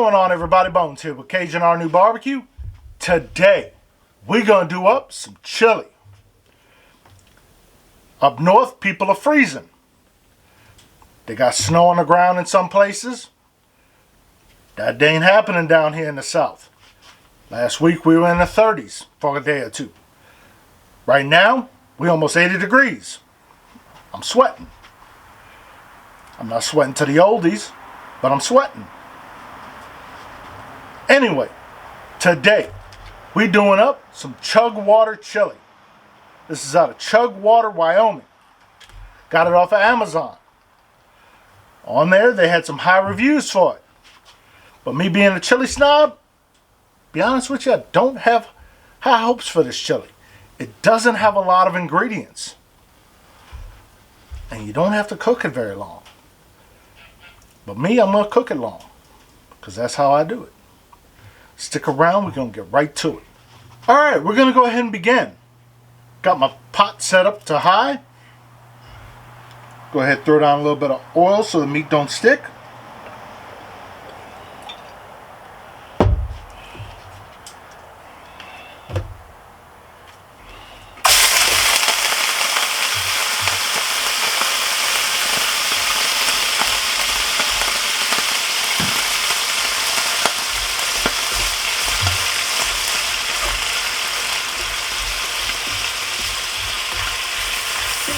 going on, everybody? Bones here with CAJUN Today, we're going to do up some chili. Up north, people are freezing. They got snow on the ground in some places. That ain't happening down here in the south. Last week, we were in the 30s for a day or two. Right now, we almost 80 degrees. I'm sweating. I'm not sweating to the oldies, but I'm sweating. Anyway, today, we doing up some Chugwater chili. This is out of Chugwater, Wyoming. Got it off of Amazon. On there, they had some high reviews for it. But me being a chili snob, be honest with you, I don't have high hopes for this chili. It doesn't have a lot of ingredients. And you don't have to cook it very long. But me, I'm going to cook it long. Because that's how I do it. Stick around, we're going to get right to it. Alright, we're going to go ahead and begin. Got my pot set up to high. Go ahead and throw down a little bit of oil so the meat don't stick.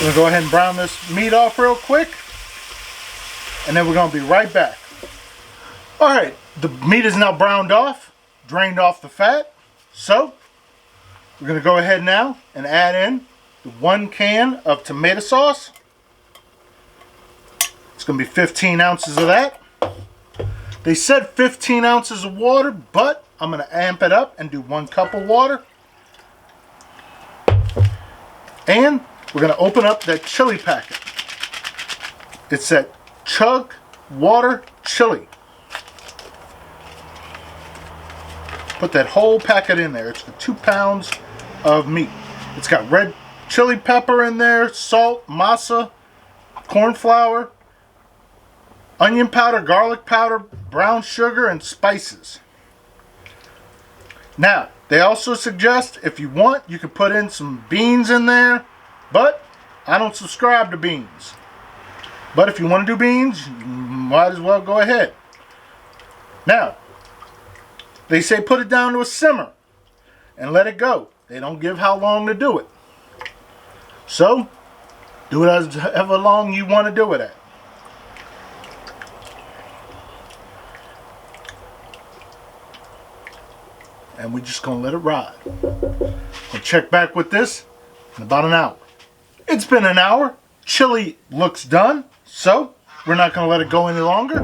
We're going to go ahead and brown this meat off real quick. And then we're going to be right back. Alright, the meat is now browned off, drained off the fat. So, we're going to go ahead now and add in the 1 can of tomato sauce. It's going to be 15 ounces of that. They said 15 ounces of water, but I'm going to amp it up and do 1 cup of water. And we're going to open up that chili packet. It's that Chugwater chili. Put that whole packet in there. It's for 2 pounds of meat. It's got red chili pepper in there, salt, masa, corn flour, onion powder, garlic powder, brown sugar, and spices. Now, they also suggest if you want, you can put in some beans in there. But I don't subscribe to beans. But if you want to do beans, you might as well go ahead. Now, they say put it down to a simmer and let it go. They don't give how long to do it. So, do it as however long you want to do it at. And we're just going to let it ride. We'll check back with this in about an hour. It's been an hour. Chili looks done, so we're not going to let it go any longer.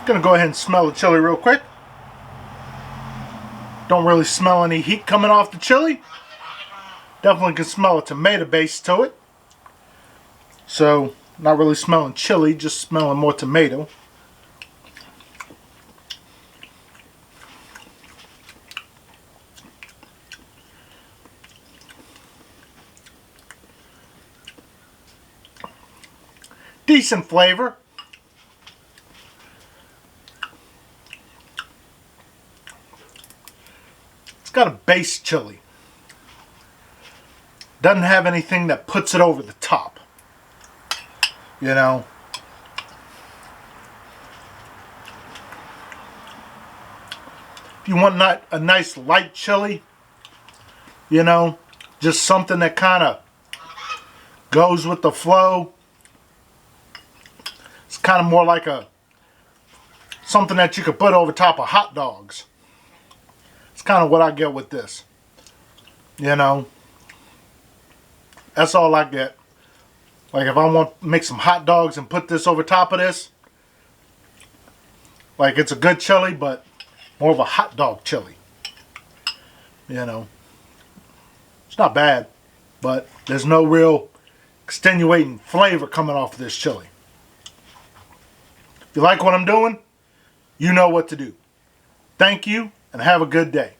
Going to go ahead and smell the chili real quick. Don't really smell any heat coming off the chili. Definitely can smell a tomato base to it. So, not really smelling chili, just smelling more tomato. Decent flavor. It's got a base chili. Doesn't have anything that puts it over the top. You know, if you want not a nice light chili, you know, just something that kind of goes with the flow. It's kind of more like something that you could put over top of hot dogs. It's kind of what I get with this. You know, that's all I get. Like if I want to make some hot dogs and put this over top of this, like it's a good chili, but more of a hot dog chili. You know, it's not bad, but there's no real extenuating flavor coming off of this chili. If you like what I'm doing, you know what to do. Thank you and have a good day.